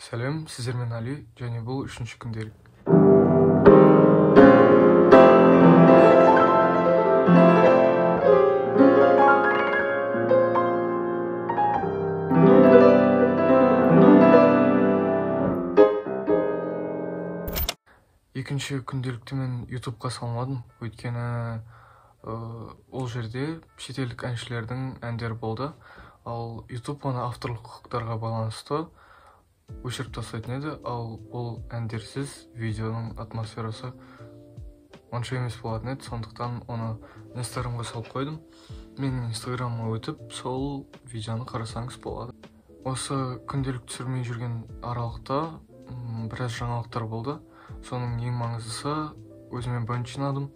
Сәлем, сіздермен Али, және бұл 3-ші күнделік. Екінші күнделікті мен YouTube-қа салмадым, өйткені ол жерде шетелдік әншілердің әндері болды, ал YouTube оны авторлық құқықтарға байланысты өшіріп тастайтын еді, ал ол әндерсіз видеоның атмосферасы онша емес болатын еді, сондықтан оны Инстаграмға салып қойдым. Менің Инстаграмыма өтіп, сол видеоны қарасаңыз болады. Осы күнделік түсірмей жүрген аралықта біраз жаңалықтар болды. Соның ең маңыздысы, өзіме бэнд жинадым.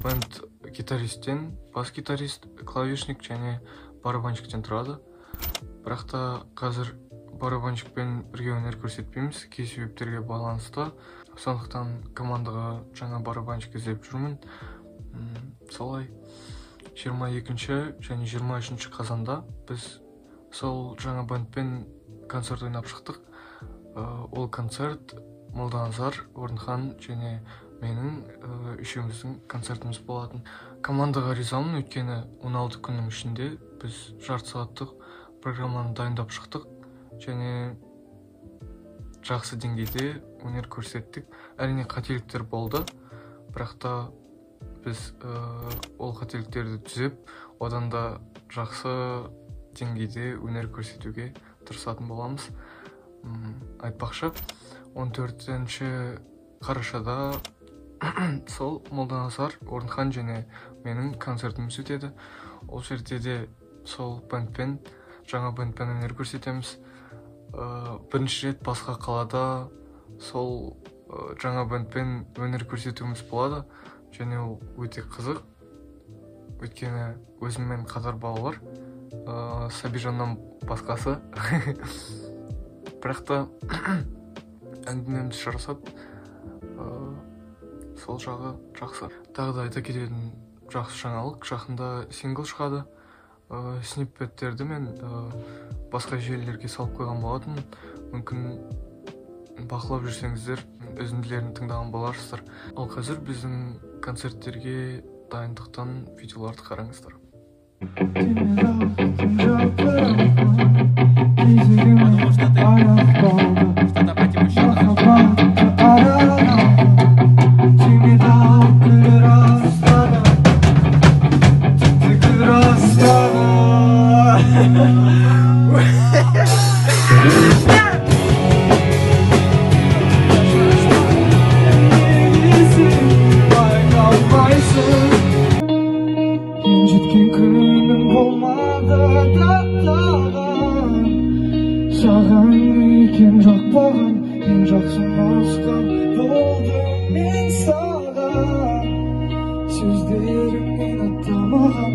Бэнд гитаристтен, бас-гитарист, клавишник және барабанщиктен тұрады. Бірақ та қазір барабанщикпен бірге өнер көрсетпейміз, кей себептерге байланысты. Сондықтан командаға жаңа барабанщик іздеп жүрмін. Солай 22 және 23 қазанда біз сол жаңа бэндпен концерт ойнап шықтық. Ол концерт Молданазар, Орынхан және менің үшеуміздің концертіміз болатын. Командаға ризамын, өйткені 16 күннің ішінде біз жарты сағаттық программаны дайындап шықтық және жақсы деңгейде өнер көрсеттік. Әрине қателіктер болды, бірақ та біз ол қателіктерді түзеп, одан да жақсы деңгейде өнер көрсетуге тырысатын боламыз. Айтпақшы, 14-ші қарашада сол Молданазар, Орынхан және менің концертіміз өтеді. Ол жерде де сол бэндпен, жаңа бэндпен өнер көрсетеміз. Бірінші рет басқа қалада сол жаңа бэндпен өнер көрсетуіміз болады, және ол өте қызық, өйткені өзіммен қатар балалар, Сабижаннан басқасы. Бірақ та әңгімеміз жарасады, сол жағы жақсы. Тағы да айта кететін жақсы жаңалық, жақында сингл шығады. Сниппеттерді мен басқа желілерге салып қойған болатын. Мүмкін бақылап жүрсеңіздер, үзінділерін тыңдаған боларсыздар. Ал қазір біздің концерттерге дайындықтан видеоларды қараңыздар. Жеткен күнім болмады даттаған, саған екен жақпаған, ең жақсы нұсқан болдым мен саған, сөздерім мені тамаған.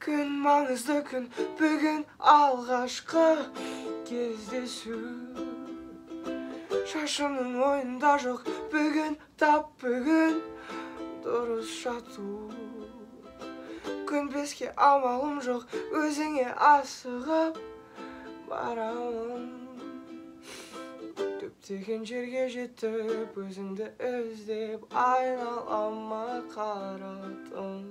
Күн маңызды күн, бүгін алғашқы кездесу. Шашымның ойында жоқ, бүгін тап бүгін дұрыс жату. Көнбеске амалым жоқ, өзіңе асығып барамын. Көптеген жерге жетіп, өзіңді іздеп айналама қарадым.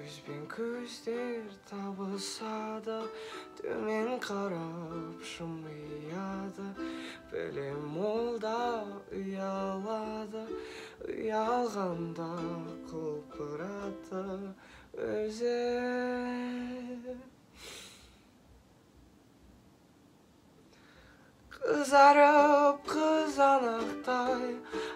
көзбен көздер табысады, төмен қарап жымияды. Білем ол да ұялады, ұялғанда құлпырады өзі. Қызарып қызанақтай,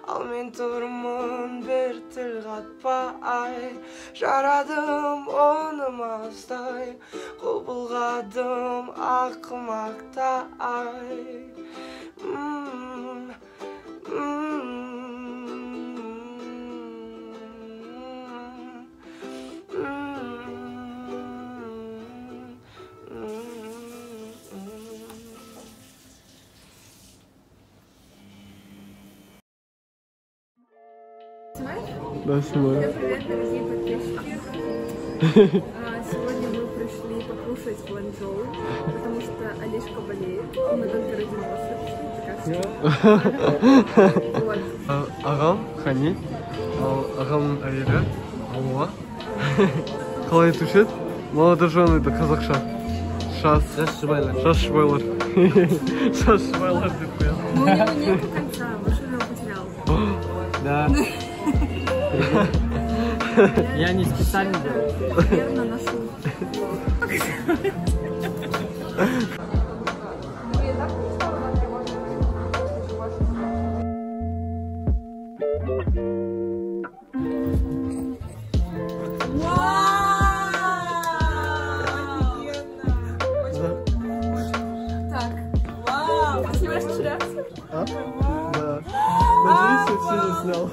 ал мен тұрмын бір тіл қатпай. Жарадым оны маздай, құбылғадым ақымақтай. Да, снимаю. Привет, дорогие подписчики. Сегодня мы пришли покушать гуанчжоу, потому что Олежка болеет. Мы только ради носа пришли, вот. Ағам Хани, ал ағамның әйелі Алуа. Қалай айтушы еді? Молодоженыйды қазақша. Жас жұбайлар. Жас жұбайлар. Жас жұбайлар деп қоямын. Ну, у него нет конца, машину потерял. Да. Я не специально делал. Верно ношу. Надеюсь, я все заснял.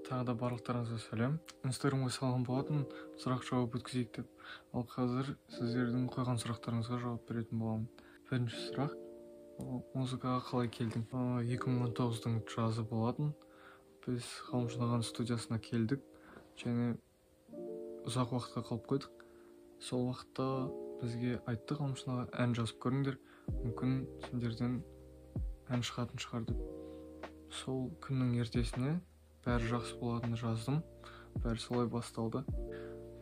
Тағы да барлықтарыңызға сәлем. Инстаграмға салған болатын сұрақ жауап өткізейік деп. Ал қазір сіздердің қойған сұрақтарыңызға жауап беретін боламын. Бірінші сұрақ: музыкаға қалай келдің? 2019-дың жазы болатын. Біз Ғалым Жинаған студиясына келдік және ұзақ уақытқа қалып қойдық. Сол уақытта бізге айтты Ғалым Жинаған ән жазып көріңдер, мүмкін сендерден ән шығатын шығар деп. Сол күннің ертесіне бәрі жақсы болатынын жаздым. Бәрі солай басталды.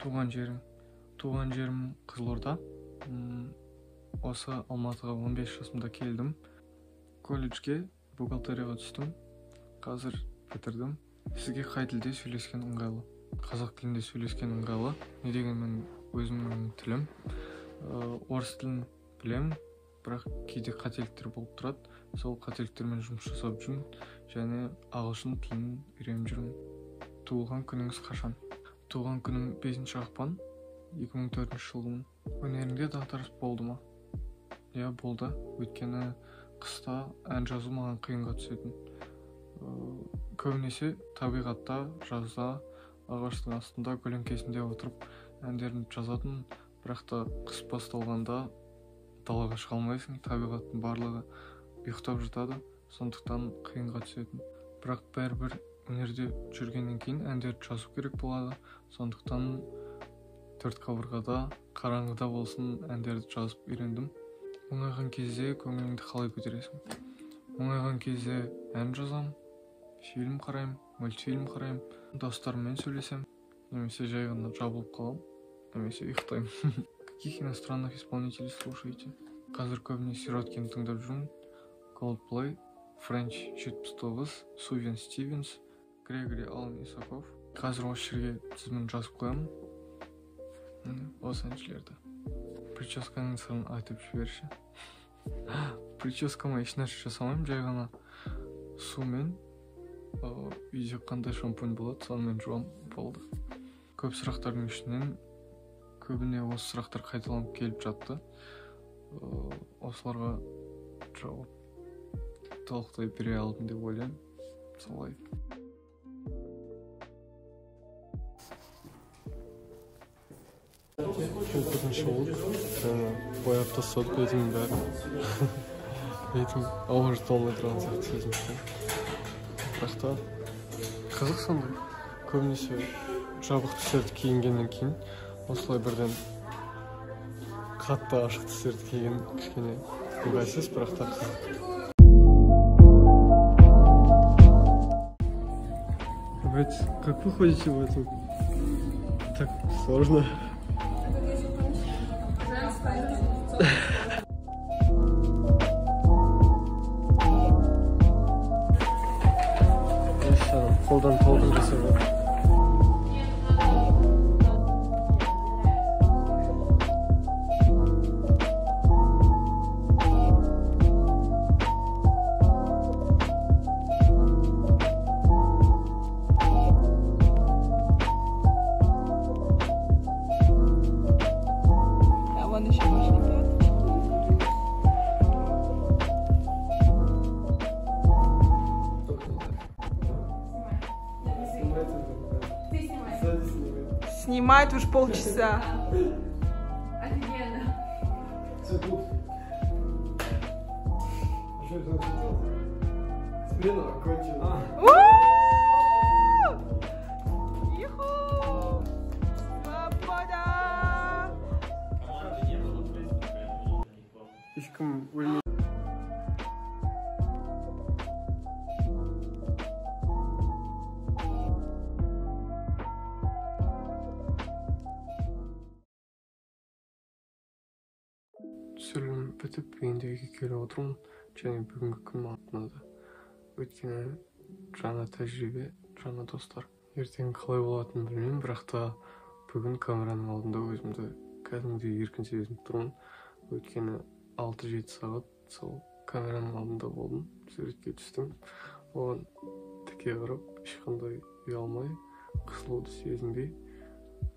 Туған жерім Қызылорда. Осы Алматыға 15 жасымда келдім. Колледжге бухгалтерияға түстім. Қазір бітірдім. Сізге қай тілде сөйлескен ыңғайлы? Қазақ тілінде сөйлескен ыңғайлы. Не дегенмен өзімнің тілім. Орыс тілін білем, бірақ кейде қателіктер болып тұрады. Сол қателіктермен жұмыс жасап жүрмін және ағылшын тілін үйреніп жүрмін. Туылған күніңіз қашан? Туылған күнім 5 ақпан 2004 жылдың. Өнеріңде дағдарыс болды ма? Иә, болды. Өйткені қыста ән жазу маған қиынға түсетін. Көбінесе табиғатта, жазда, ағаштың астында, көлеңкесінде отырып әндерін жазатын. Бірақ та қыс басталғанда далаға шыға алмайсың, табиғаттың барлығы ұйықтап жатады. сондықтан қиынға түсетін. Бірақ бәрібір өнерде жүргеннен кейін әндерді жазу керек болады. Сондықтан төрт қабырғада қараңғыда болсын әндерді жазып үйрендім. Мұңайған кезде көңіліңді қалай көтересің? Мұңайған кезде ән жазам, фильм қараймын, мультфильм қараймын, достарыммен сөйлесем, немесе жай ғана жабылып қалам, немесе ұйықтаймын. Каких иностранных исполнителей слушаете? Қазір көбіне Сироткин тыңдап жүрмін. Coldplay, French 79, Sufjan Stevens, Грегори Алан Исаков. Қазір осы жерге тізімін жазып қоямын. Осы әншілерді. Прическаның сырын айтып жіберші. Прическама ешнәрсе жасамаймын, жай ғана сумен үйде қандай шампунь болады, сонымен жуам, болды. Көп сұрақтардың ішінен көбіне осы сұрақтар қайталанып келіп жатты. Осыларға жауап толықтай бере алдым деп ойлаймын. Солай. Төртінші болып бояп тастадық бетімнің бәрін. Бетім ауыр толмай тұрған сияқты сезініппін. Бірақ та қызық сондай. Көбінесе жабық түстерді киінгеннен кейін осылай бірден қатты ашық түстерді киген кішкене ыңғайсыз, бірақ та қызық. Ребят, как вы ходите в этом? Так сложно. Қолдан толтым жасап жатыр. Снимает уж полчаса. Офигенно. Свобода! Ешкім өлмей. Түсірілім бітіп, енді үйге келіп отырмын, және бүгінгі күн маған ұнады. Өйткені жаңа тәжірибе, жаңа достар. Ертең қалай болатынын білмеймін, бірақ та бүгін камераның алдында өзімді кәдімгідей еркін сезініп тұрмын. Өйткені 6-7 сағат сол камераның алдында болдым, суретке түстім. Оған тіке қарап, ешқандай ұялмай, қысылуды сезінбей,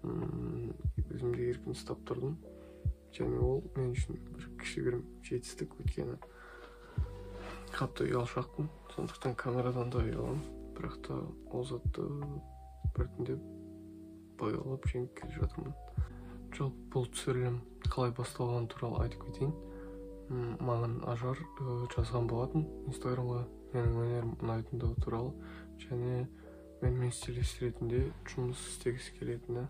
өзімді еркін ұстап тұрдым. Және ол мен үшін бір кішігірім жетістік, өйткені қатты ұялшақпын, сондықтан камерадан да ұяламын. Бірақ та ол затты біртіндеп боялап жеңіп келе жатырмын. Жалпы бұл түсірілім қалай басталғаны туралы айтып кетейін. Маған Ажар жазған болатын инстаграмға менің өнерім ұнайтындығы туралы, және менімен стилист ретінде жұмыс істегісі келетіні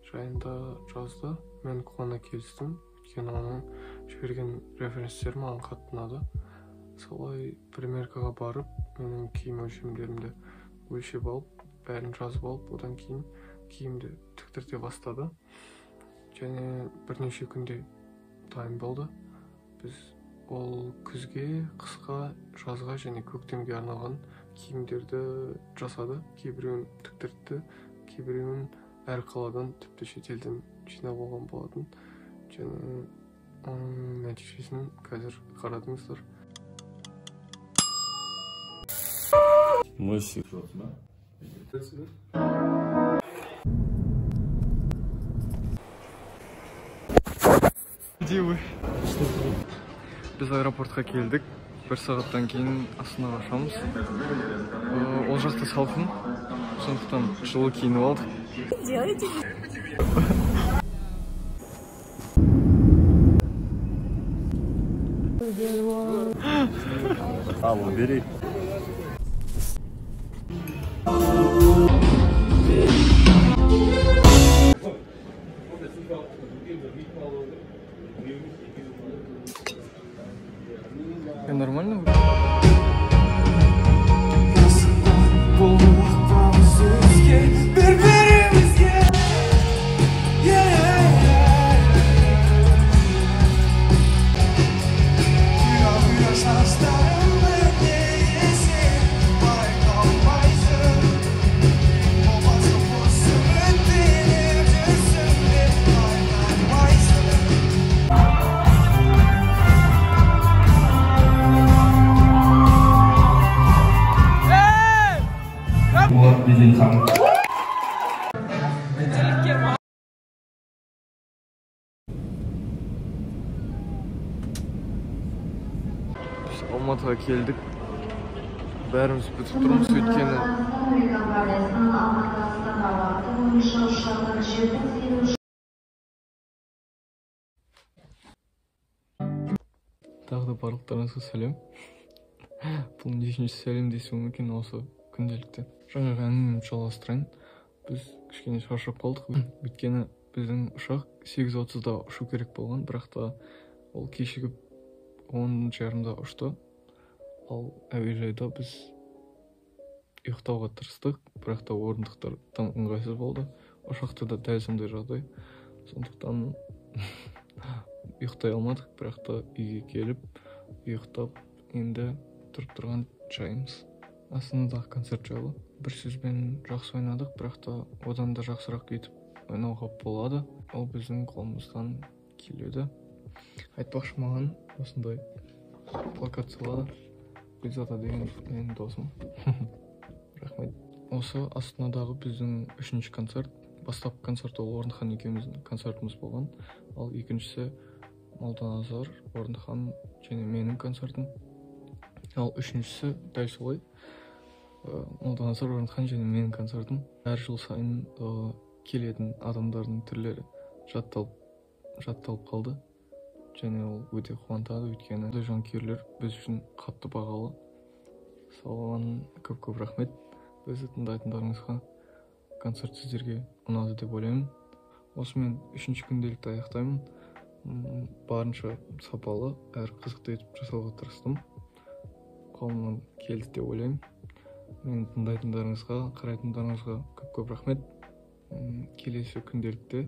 жайында жазды. Мен қуана келістім, өйткені оның жіберген референстері маған қатты ұнады. Солай примеркаға барып, менің киім өлшемдерімді өлшеп алып, бәрін жазып алып, одан кейін киімді тіктірте бастады. Және бірнеше күнде дайын болды. Біз ол күзге, қысқа, жазға және көктемге арналған киімдерді жасады. Кейбіреуін тіктіртті, кейбіреуін әр қаладан, тіпті шетелден жинап алған болатын. Және оның нәтижесін қазір қарадыңыздар. Мысли. Біз аэропортқа келдік. 1 сағаттан кейін Астанаға ұшамыз. Ол жақта салқын, сондықтан жылы киініп алдық. Делайте. Tamam vereyim. Нормально? Biz Алматыға келдік. Бәріміз бітіп тұрмыз, өйткені тағы да барлықтарыңызға сәлем. Бұл нешінші сәлем десуім мүмкін осы күнделікте. Жаңағы әңгімемді жалғастырайын. Біз кішкене шаршап қалдық, өйткені біздің ұшақ 8:30-да ұшу керек болған, бірақ та ол кешігіп 10:30-да ұшты. Ал әуежайда біз ұйықтауға тырыстық, бірақ та орындықтар тым ыңғайсыз болды. Ұшақта да дәл сондай жағдай. Сондықтан ұйықтай алмадық, бірақ та үйге келіп, ұйықтап, енді тұрып тұрған жайымыз. Астанадағы концерт жайлы бір сөзбен жақсы ойнадық, бірақ та одан да жақсырақ етіп ойнауға болады. Ол біздің қолымыздан келеді. Айтпақшы, маған осындай плакат сыйлады. Гүлзада деген менің досым. Рахмет. Осы Астанадағы біздің 3-ші концерт. Бастапқы концерт ол Орынхан екеуміздің концертіміз болған. Ал екіншісі Молданазар, Орынхан және менің концертім. Ал 3-шісі дәл солай. Молданазар, Орынхан және менің концертім. Әр жыл сайын келетін адамдардың түрлері жатталып қалды. Және ол өте қуантады, өйткені жанкүйерлер біз үшін қатты бағалы. Соған көп рахмет. Бізді тыңдайтындарыңызға, концерт сіздерге ұнады деп ойлаймын. Осымен 3-ші күнделікті аяқтаймын. Барынша сапалы, әр қызықты етіп жасауға тырыстым. Қолымнан келді деп ойлаймын. Мені тыңдайтындарыңызға, қарайтындарыңызға көп рахмет. Келесі күнделікте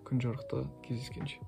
күн жарықта кездескенше.